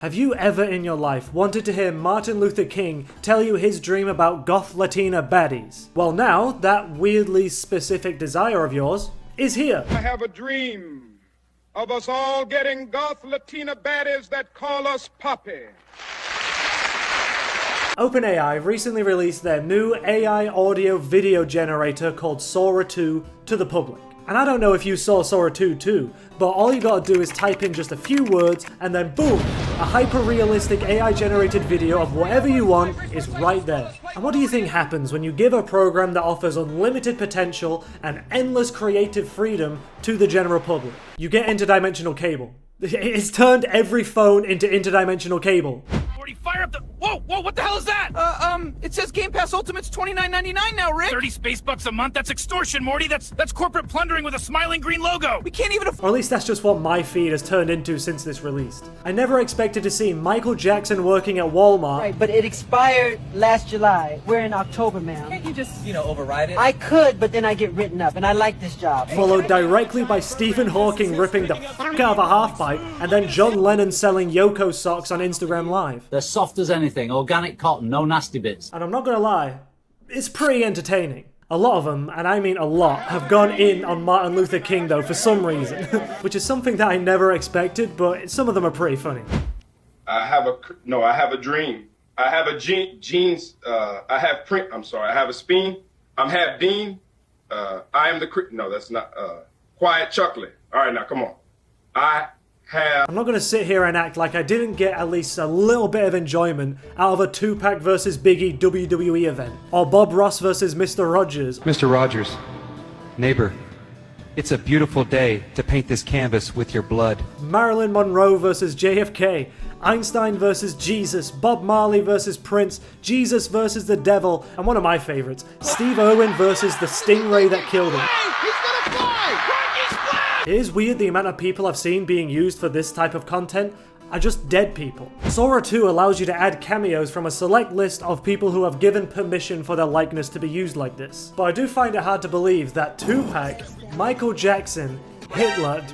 Have you ever in your life wanted to hear Martin Luther King tell you his dream about goth Latina baddies? Well now, that weirdly specific desire of yours is here. I have a dream of us all getting goth Latina baddies that call us Poppy. OpenAI recently released their new AI audio video generator called Sora 2 to the public. And I don't know if you saw Sora 2 too, but all you gotta do is type in just a few words and then boom, a hyper-realistic AI-generated video of whatever you want is right there. And what do you think happens when you give a program that offers unlimited potential and endless creative freedom to the general public? You get interdimensional cable. It's turned every phone into interdimensional cable. Fire up the— Whoa, what the hell is that? It says Game Pass Ultimate's $29.99 now, Rick! 30 space bucks a month? That's extortion, Morty! That's corporate plundering with a smiling green logo! We can't even afford— Or at least that's just what my feed has turned into since this released. I never expected to see Michael Jackson working at Walmart. Right, but it expired last July. We're in October, ma'am. Can't you just, override it? I could, but then I get written up, and I like this job. Followed directly by Stephen Hawking ripping the fuck out of a half-pipe, and then John Lennon selling Yoko socks on Instagram Live. They're soft as anything, organic cotton, no nasty bits. And I'm not gonna lie, it's pretty entertaining. A lot of them, and I mean a lot, have gone in on Martin Luther King though for some reason, which is something that I never expected, but some of them are pretty funny. I have a dream. I have a I have a speen. I'm half Dean. I am the creak. No, that's not, quiet chuckling. All right, now come on. I'm not gonna sit here and act like I didn't get at least a little bit of enjoyment out of a Tupac versus Biggie WWE event, or Bob Ross versus Mr. Rogers. Mr. Rogers, neighbor, it's a beautiful day to paint this canvas with your blood. Marilyn Monroe versus JFK, Einstein versus Jesus, Bob Marley versus Prince, Jesus versus the devil, and one of my favorites, Steve Irwin versus the stingray that killed him. He's gonna fly! It is weird the amount of people I've seen being used for this type of content are just dead people. Sora 2 allows you to add cameos from a select list of people who have given permission for their likeness to be used like this. But I do find it hard to believe that Tupac, Michael Jackson, Hitler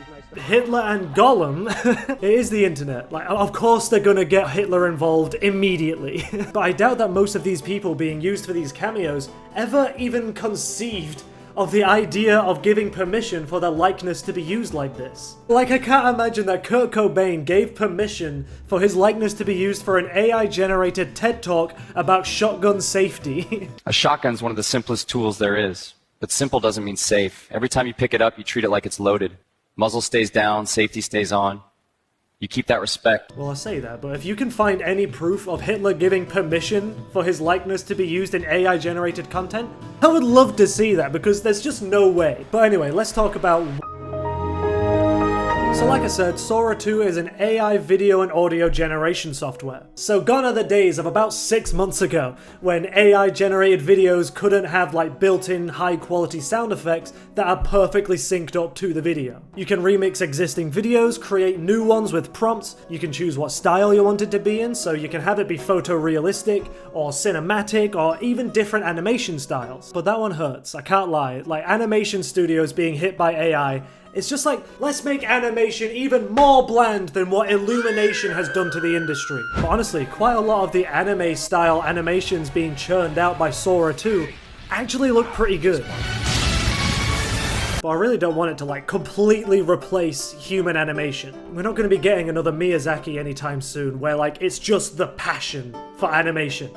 and Gollum, it is the internet. Like, of course they're gonna get Hitler involved immediately. But I doubt that most of these people being used for these cameos ever even conceived of the idea of giving permission for their likeness to be used like this. Like, I can't imagine that Kurt Cobain gave permission for his likeness to be used for an AI-generated TED Talk about shotgun safety. A shotgun's one of the simplest tools there is. But simple doesn't mean safe. Every time you pick it up, you treat it like it's loaded. Muzzle stays down, safety stays on. You keep that respect. Well, I say that, but if you can find any proof of Hitler giving permission for his likeness to be used in AI-generated content, I would love to see that, because there's just no way. But anyway, let's talk about... So like I said, Sora 2 is an AI video and audio generation software. So gone are the days of about 6 months ago, when AI generated videos couldn't have like built-in high quality sound effects that are perfectly synced up to the video. You can remix existing videos, create new ones with prompts, you can choose what style you want it to be in, so you can have it be photorealistic, or cinematic, or even different animation styles. But that one hurts, I can't lie. Like, animation studios being hit by AI, it's just like, let's make animation even more bland than what Illumination has done to the industry. But honestly, quite a lot of the anime-style animations being churned out by Sora 2 actually look pretty good. But I really don't want it to like completely replace human animation. We're not going to be getting another Miyazaki anytime soon, where like it's just the passion for animation.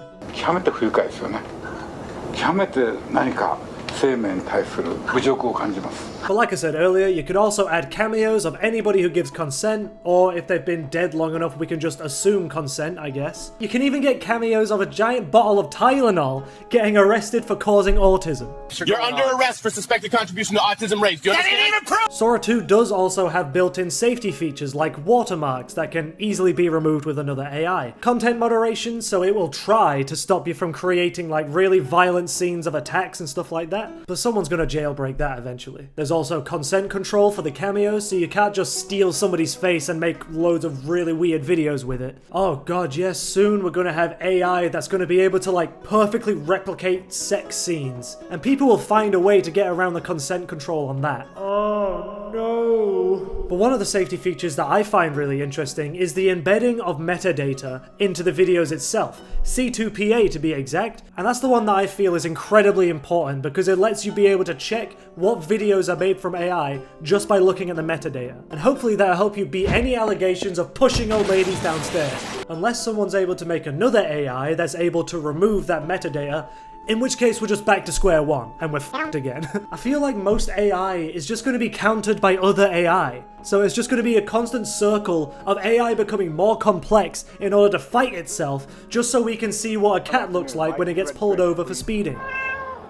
But like I said earlier, you could also add cameos of anybody who gives consent, or if they've been dead long enough we can just assume consent, I guess. You can even get cameos of a giant bottle of Tylenol getting arrested for causing autism. You're under arrest for suspected contribution to autism rates. Do you understand? Sora 2 does also have built-in safety features like watermarks that can easily be removed with another AI. Content moderation, so it will try to stop you from creating like really violent scenes of attacks and stuff like that, but someone's gonna jailbreak that eventually. There's also consent control for the cameos, so you can't just steal somebody's face and make loads of really weird videos with it. Oh god, yes, soon we're gonna have AI that's gonna be able to like perfectly replicate sex scenes, and people will find a way to get around the consent control on that. Oh no. But one of the safety features that I find really interesting is the embedding of metadata into the videos itself, C2PA to be exact, and that's the one that I feel is incredibly important because it lets you be able to check what videos are made from AI just by looking at the metadata. And hopefully that'll help you beat any allegations of pushing old ladies downstairs. Unless someone's able to make another AI that's able to remove that metadata, in which case we're just back to square one, and we're f***ed again. I feel like most AI is just going to be countered by other AI. So it's just going to be a constant circle of AI becoming more complex in order to fight itself, just so we can see what a cat looks like when it gets pulled over for speeding.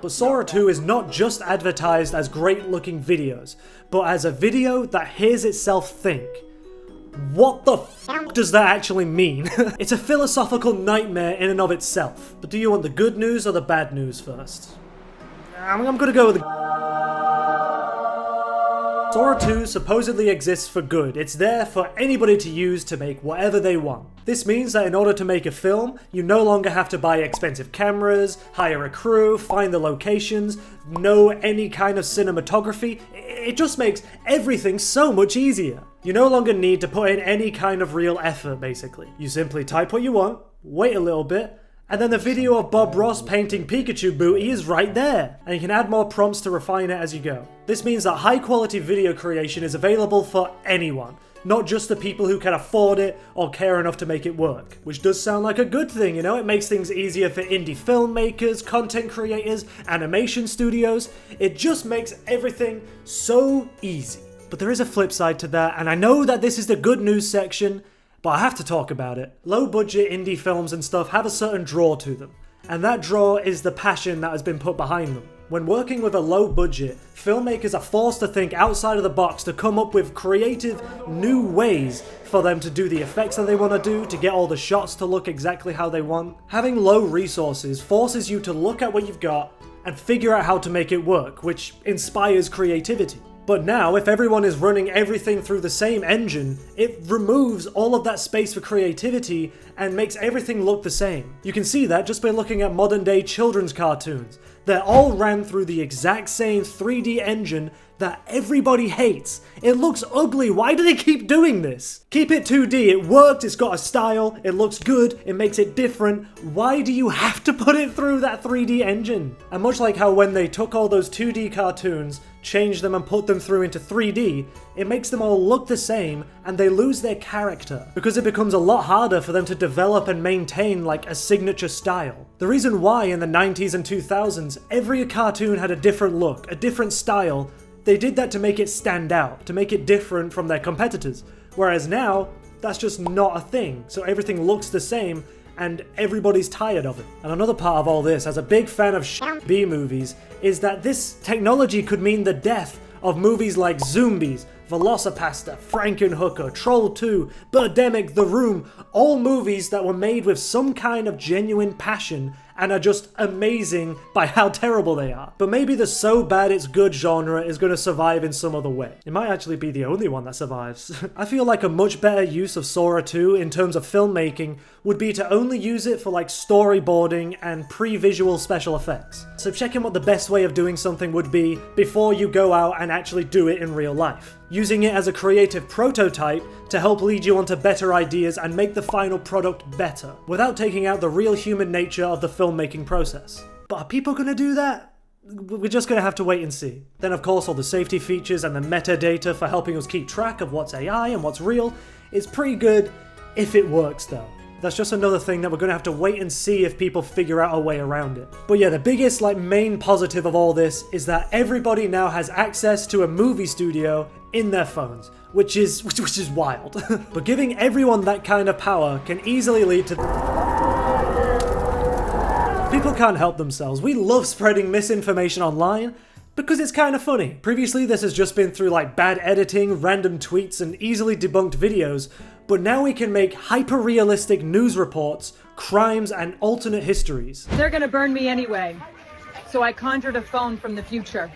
But Sora 2 is not just advertised as great looking videos, but as a video that hears itself think. What the f*** does that actually mean? It's a philosophical nightmare in and of itself. But do you want the good news or the bad news first? I'm gonna go with the... Sora 2 supposedly exists for good. It's there for anybody to use to make whatever they want. This means that in order to make a film, you no longer have to buy expensive cameras, hire a crew, find the locations, know any kind of cinematography. It just makes everything so much easier. You no longer need to put in any kind of real effort, basically. You simply type what you want, wait a little bit, and then the video of Bob Ross painting Pikachu booty is right there, and you can add more prompts to refine it as you go. This means that high quality video creation is available for anyone, not just the people who can afford it or care enough to make it work. Which does sound like a good thing, you know? It makes things easier for indie filmmakers, content creators, animation studios. It just makes everything so easy. But there is a flip side to that, and I know that this is the good news section, but I have to talk about it. Low budget indie films and stuff have a certain draw to them, and that draw is the passion that has been put behind them. When working with a low budget, filmmakers are forced to think outside of the box to come up with creative, new ways for them to do the effects that they want to do, to get all the shots to look exactly how they want. Having low resources forces you to look at what you've got and figure out how to make it work, which inspires creativity. But now, if everyone is running everything through the same engine, it removes all of that space for creativity and makes everything look the same. You can see that just by looking at modern day children's cartoons. They're all ran through the exact same 3D engine that everybody hates. It looks ugly, why do they keep doing this? Keep it 2D, it worked, it's got a style, it looks good, it makes it different. Why do you have to put it through that 3D engine? And much like how when they took all those 2D cartoons, changed them and put them through into 3D, it makes them all look the same and they lose their character because it becomes a lot harder for them to develop and maintain like a signature style. The reason why in the 90s and 2000s every cartoon had a different look, a different style, they did that to make it stand out, to make it different from their competitors. Whereas now, that's just not a thing, so everything looks the same and everybody's tired of it. And another part of all this, as a big fan of B movies, is that this technology could mean the death of movies like Zombies, Velocipasta, Frankenhooker, Troll 2, Birdemic, The Room, all movies that were made with some kind of genuine passion and are just amazing by how terrible they are. But maybe the so bad it's good genre is going to survive in some other way. It might actually be the only one that survives. I feel like a much better use of Sora 2 in terms of filmmaking would be to only use it for like storyboarding and pre-visual special effects. So check in what the best way of doing something would be before you go out and actually do it in real life. Using it as a creative prototype to help lead you onto better ideas and make the final product better, without taking out the real human nature of the filmmaking process. But are people gonna do that? We're just gonna have to wait and see. Then of course all the safety features and the metadata for helping us keep track of what's AI and what's real is pretty good if it works though. That's just another thing that we're gonna have to wait and see if people figure out a way around it. But yeah, the biggest main positive of all this is that everybody now has access to a movie studio in their phones, which is wild. But giving everyone that kind of power can easily lead to... People can't help themselves. We love spreading misinformation online because it's kind of funny. Previously this has just been through bad editing, random tweets and easily debunked videos, but now we can make hyper-realistic news reports, crimes and alternate histories. They're gonna burn me anyway, so I conjured a phone from the future.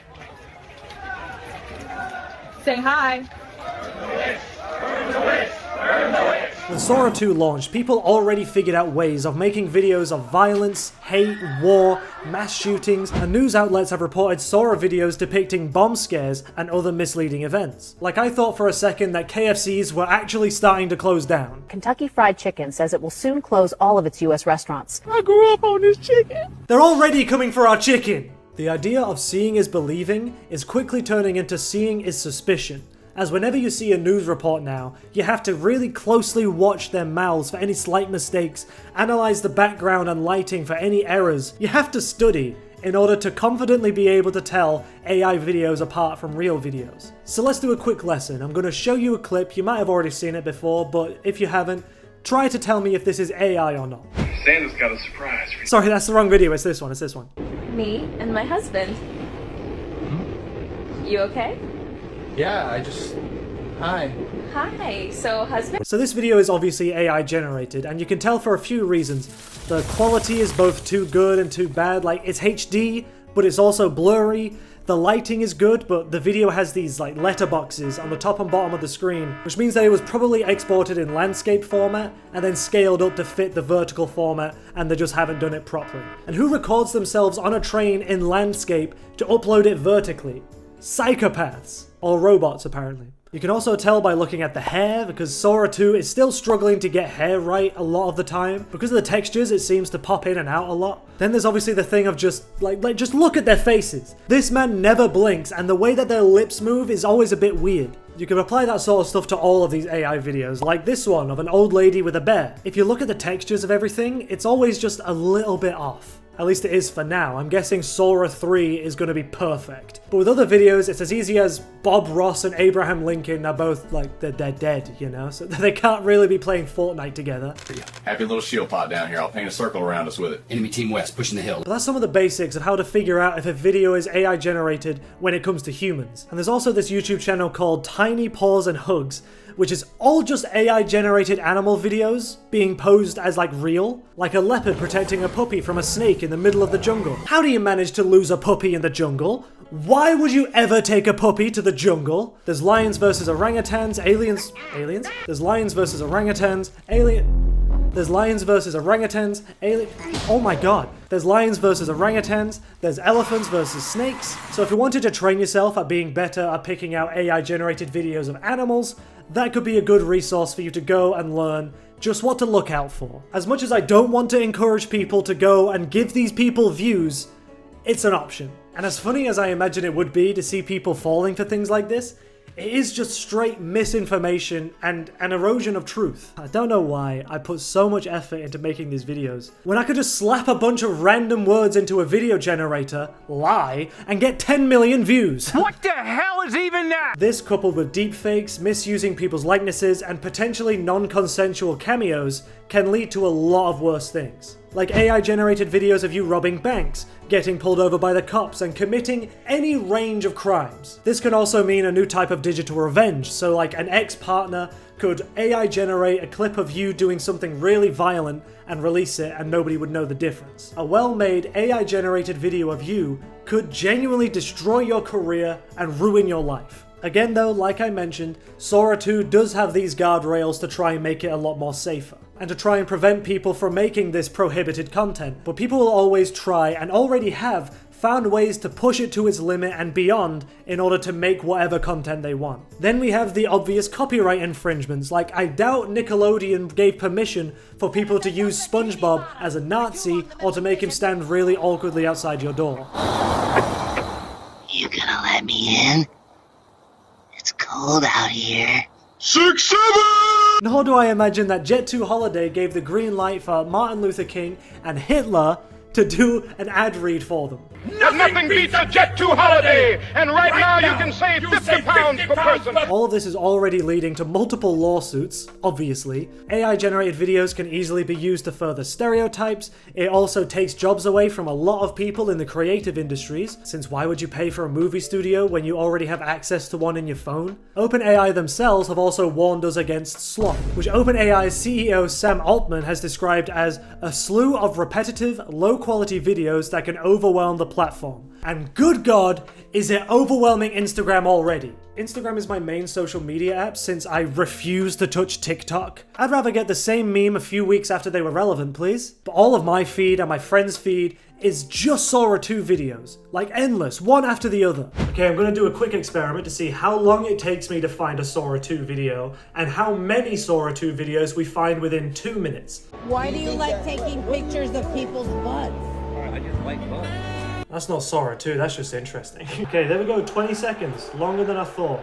Say hi. Burn the witch! Burn the witch! Burn the witch! When Sora 2 launched, people already figured out ways of making videos of violence, hate, war, mass shootings, and news outlets have reported Sora videos depicting bomb scares and other misleading events. Like, I thought for a second that KFCs were actually starting to close down. Kentucky Fried Chicken says it will soon close all of its U.S. restaurants. I grew up on this chicken. They're already coming for our chicken! The idea of seeing is believing is quickly turning into seeing is suspicion, as whenever you see a news report now, you have to really closely watch their mouths for any slight mistakes, analyze the background and lighting for any errors. You have to study in order to confidently be able to tell AI videos apart from real videos. So let's do a quick lesson. I'm going to show you a clip. You might have already seen it before, but if you haven't, try to tell me if this is AI or not. Santa's got a surprise for you. Sorry, that's the wrong video. It's this one. Me and my husband. You okay? Yeah, Hi. Hi. So, husband? So this video is obviously AI generated, and you can tell for a few reasons. The quality is both too good and too bad. Like, it's HD, but it's also blurry. The lighting is good, but the video has these like letterboxes on the top and bottom of the screen, which means that it was probably exported in landscape format and then scaled up to fit the vertical format, and they just haven't done it properly. And who records themselves on a train in landscape to upload it vertically? Psychopaths. Or robots, apparently. You can also tell by looking at the hair, because Sora 2 is still struggling to get hair right a lot of the time. Because of the textures, it seems to pop in and out a lot. Then there's obviously the thing of just look at their faces. This man never blinks, and the way that their lips move is always a bit weird. You can apply that sort of stuff to all of these AI videos, like this one of an old lady with a bear. If you look at the textures of everything, it's always just a little bit off. At least it is for now. I'm guessing Sora 3 is going to be perfect. But with other videos, it's as easy as Bob Ross and Abraham Lincoln are both, they're dead, you know? So they can't really be playing Fortnite together. Happy little shield pod down here. I'll paint a circle around us with it. Enemy Team West, pushing the hill. But that's some of the basics of how to figure out if a video is AI generated when it comes to humans. And there's also this YouTube channel called Tiny Paws and Hugs, which is all just AI generated animal videos being posed as real, like a leopard protecting a puppy from a snake in the middle of the jungle. How do you manage to lose a puppy in the jungle? Why would you ever take a puppy to the jungle? There's lions versus orangutans, aliens? There's lions versus orangutans, There's lions versus orangutans, oh my god. There's lions versus orangutans, there's elephants versus snakes. So if you wanted to train yourself at being better at picking out AI generated videos of animals, that could be a good resource for you to go and learn just what to look out for. As much as I don't want to encourage people to go and give these people views, it's an option. And as funny as I imagine it would be to see people falling for things like this, it is just straight misinformation and an erosion of truth. I don't know why I put so much effort into making these videos, when I could just slap a bunch of random words into a video generator, lie, and get 10 million views. What the hell is even that? This, coupled with deepfakes, misusing people's likenesses, and potentially non-consensual cameos, can lead to a lot of worse things. Like AI-generated videos of you robbing banks, getting pulled over by the cops, and committing any range of crimes. This can also mean a new type of digital revenge, so like an ex-partner could AI generate a clip of you doing something really violent and release it and nobody would know the difference. A well-made AI-generated video of you could genuinely destroy your career and ruin your life. Again though, like I mentioned, Sora 2 does have these guardrails to try and make it a lot more safer, and to try and prevent people from making this prohibited content, but people will always try, and already have, found ways to push it to its limit and beyond in order to make whatever content they want. Then we have the obvious copyright infringements, like I doubt Nickelodeon gave permission for people to use SpongeBob as a Nazi or to make him stand really awkwardly outside your door. You gonna let me in? It's cold out here. 6, 7! Nor do I imagine that Jet2 Holiday gave the green light for Martin Luther King and Hitler to do an ad read for them. Nothing beats a Jet2 holiday! And right now you can save 50 pounds per person! All of this is already leading to multiple lawsuits, obviously. AI-generated videos can easily be used to further stereotypes. It also takes jobs away from a lot of people in the creative industries, since why would you pay for a movie studio when you already have access to one in your phone? OpenAI themselves have also warned us against slop, which OpenAI's CEO Sam Altman has described as a slew of repetitive, low-quality videos that can overwhelm the platform. And good God, is it overwhelming Instagram already? Instagram is my main social media app since I refuse to touch TikTok. I'd rather get the same meme a few weeks after they were relevant, please. But all of my feed and my friend's feed is just Sora 2 videos. Like endless, one after the other. Okay, I'm gonna do a quick experiment to see how long it takes me to find a Sora 2 video and how many Sora 2 videos we find within 2 minutes. Why do you like taking pictures of people's butts? I just like butts. That's not Sora 2, that's just interesting. Okay, there we go, 20 seconds. Longer than I thought.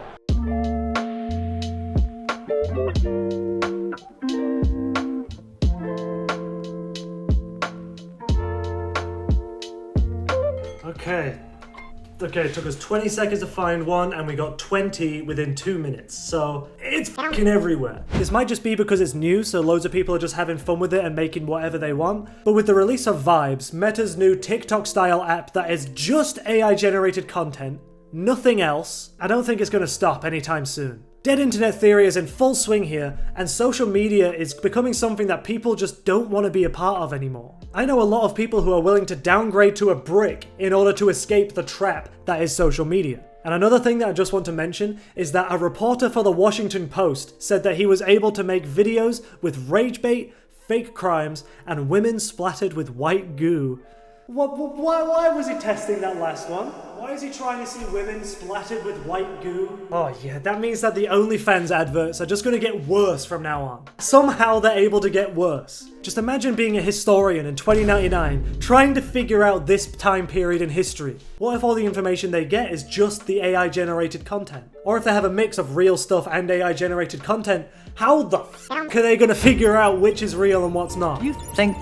Okay, it took us 20 seconds to find one and we got 20 within 2 minutes. So it's fucking everywhere. This might just be because it's new, so loads of people are just having fun with it and making whatever they want. But with the release of Vibes, Meta's new TikTok style app that is just AI generated content, nothing else, I don't think it's gonna stop anytime soon. Dead internet theory is in full swing here, and social media is becoming something that people just don't want to be a part of anymore. I know a lot of people who are willing to downgrade to a brick in order to escape the trap that is social media. And another thing that I just want to mention is that a reporter for the Washington Post said that he was able to make videos with rage bait, fake crimes, and women splattered with white goo. Why was he testing that last one? Why is he trying to see women splattered with white goo? Oh yeah, that means that the OnlyFans adverts are just gonna get worse from now on. Somehow they're able to get worse. Just imagine being a historian in 2099, trying to figure out this time period in history. What if all the information they get is just the AI generated content? Or if they have a mix of real stuff and AI generated content, how the fuck are they gonna figure out which is real and what's not? You think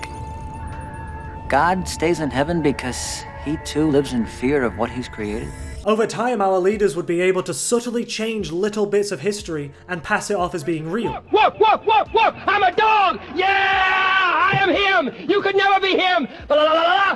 God stays in heaven because he too lives in fear of what he's created? Over time, our leaders would be able to subtly change little bits of history and pass it off as being real. Whoop, whoop, whoop, whoop! I'm a dog! Yeah! I am him! You could never be him! La la la la!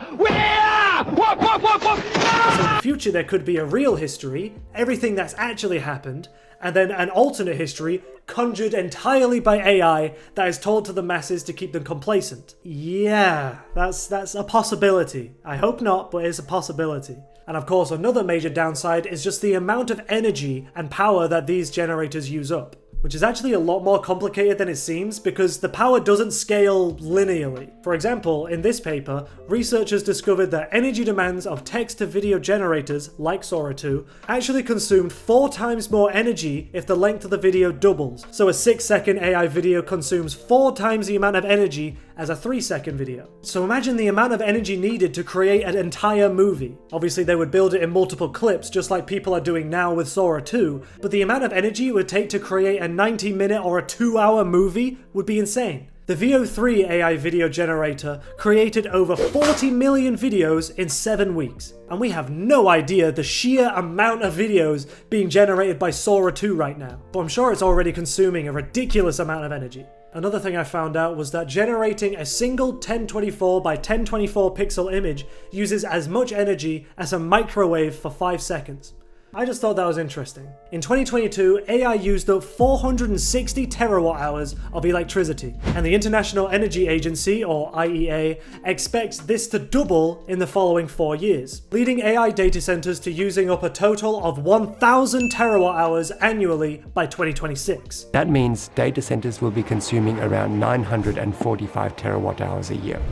Whoop, whoop, whoop, whoop! So in the future, there could be a real history, everything that's actually happened, and then an alternate history conjured entirely by AI that is told to the masses to keep them complacent. Yeah, that's a possibility. I hope not, but it's a possibility. And of course, another major downside is just the amount of energy and power that these generators use up, which is actually a lot more complicated than it seems because the power doesn't scale linearly. For example, in this paper, researchers discovered that energy demands of text-to-video generators, like Sora 2, actually consumed 4 times more energy if the length of the video doubles. So a 6-second AI video consumes 4 times the amount of energy as a 3-second video. So imagine the amount of energy needed to create an entire movie. Obviously they would build it in multiple clips just like people are doing now with Sora 2, but the amount of energy it would take to create a 90-minute or a 2-hour movie would be insane. The VO3 AI video generator created over 40 million videos in 7 weeks, and we have no idea the sheer amount of videos being generated by Sora 2 right now, but I'm sure it's already consuming a ridiculous amount of energy. Another thing I found out was that generating a single 1024 by 1024 pixel image uses as much energy as a microwave for 5 seconds. I just thought that was interesting. In 2022, AI used up 460 terawatt hours of electricity, and the International Energy Agency, or IEA, expects this to double in the following 4 years, leading AI data centers to using up a total of 1,000 terawatt hours annually by 2026. That means data centers will be consuming around 945 terawatt hours a year.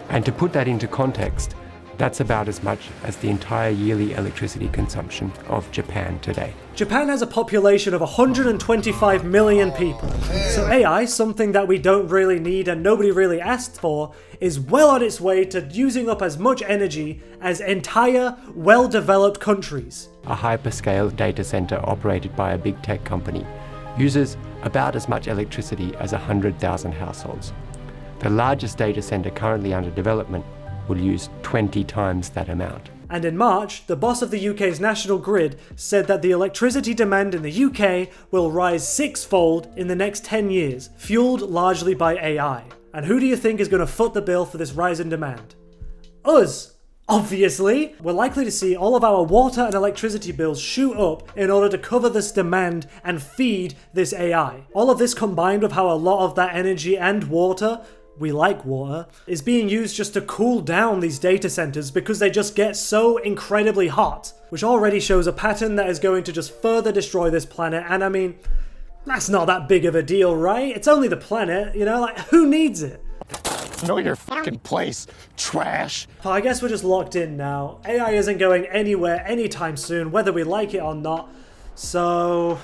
And to put that into context, that's about as much as the entire yearly electricity consumption of Japan today. Japan has a population of 125 million people, so AI, something that we don't really need and nobody really asked for, is well on its way to using up as much energy as entire, well-developed countries. A hyperscale data center operated by a big tech company uses about as much electricity as 100,000 households. The largest data center currently under development will use 20 times that amount. And in March, the boss of the UK's national grid said that the electricity demand in the UK will rise 6-fold in the next 10 years, fueled largely by AI. And who do you think is going to foot the bill for this rise in demand? Us! Obviously! We're likely to see all of our water and electricity bills shoot up in order to cover this demand and feed this AI. All of this combined with how a lot of that energy and water we like water, is being used just to cool down these data centers because they just get so incredibly hot, which already shows a pattern that is going to just further destroy this planet. And I mean, that's not that big of a deal, right? It's only the planet, you know, like, who needs it? Know your fucking place, trash. But I guess we're just locked in now. AI isn't going anywhere anytime soon, whether we like it or not. So...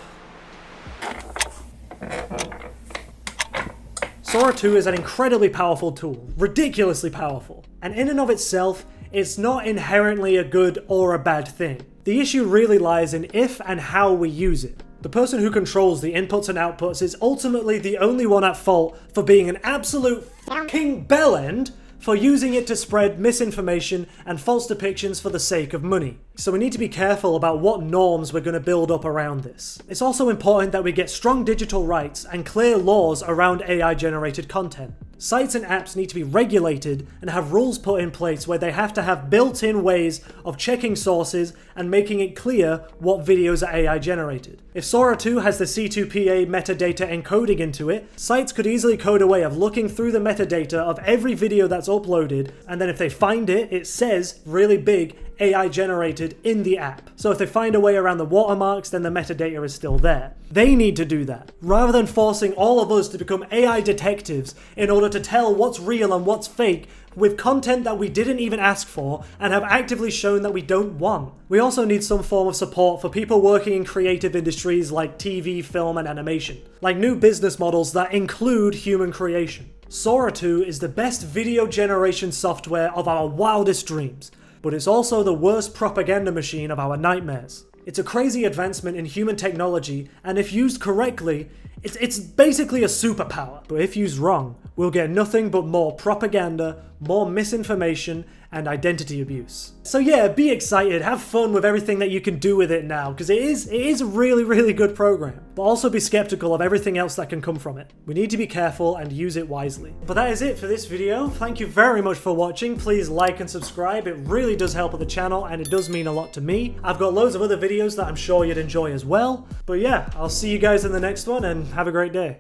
Sora 2 is an incredibly powerful tool, ridiculously powerful. And in and of itself, it's not inherently a good or a bad thing. The issue really lies in if and how we use it. The person who controls the inputs and outputs is ultimately the only one at fault for being an absolute fucking bellend for using it to spread misinformation and false depictions for the sake of money. So we need to be careful about what norms we're going to build up around this. It's also important that we get strong digital rights and clear laws around AI-generated content. Sites and apps need to be regulated and have rules put in place where they have to have built-in ways of checking sources and making it clear what videos are AI generated. If Sora 2 has the C2PA metadata encoding into it, sites could easily code a way of looking through the metadata of every video that's uploaded, and then if they find it, it says really big AI generated in the app. So if they find a way around the watermarks, then the metadata is still there. They need to do that, rather than forcing all of us to become AI detectives in order to tell what's real and what's fake with content that we didn't even ask for and have actively shown that we don't want. We also need some form of support for people working in creative industries like TV, film, and animation, like new business models that include human creation. Sora 2 is the best video generation software of our wildest dreams, but it's also the worst propaganda machine of our nightmares. It's a crazy advancement in human technology, and if used correctly, it's basically a superpower. But if used wrong, we'll get nothing but more propaganda, more misinformation, and identity abuse. So yeah, be excited, have fun with everything that you can do with it now, because it is a really, really good program. But also be skeptical of everything else that can come from it. We need to be careful and use it wisely. But that is it for this video. Thank you very much for watching. Please like and subscribe. It really does help with the channel, and it does mean a lot to me. I've got loads of other videos that I'm sure you'd enjoy as well. But yeah, I'll see you guys in the next one, and have a great day.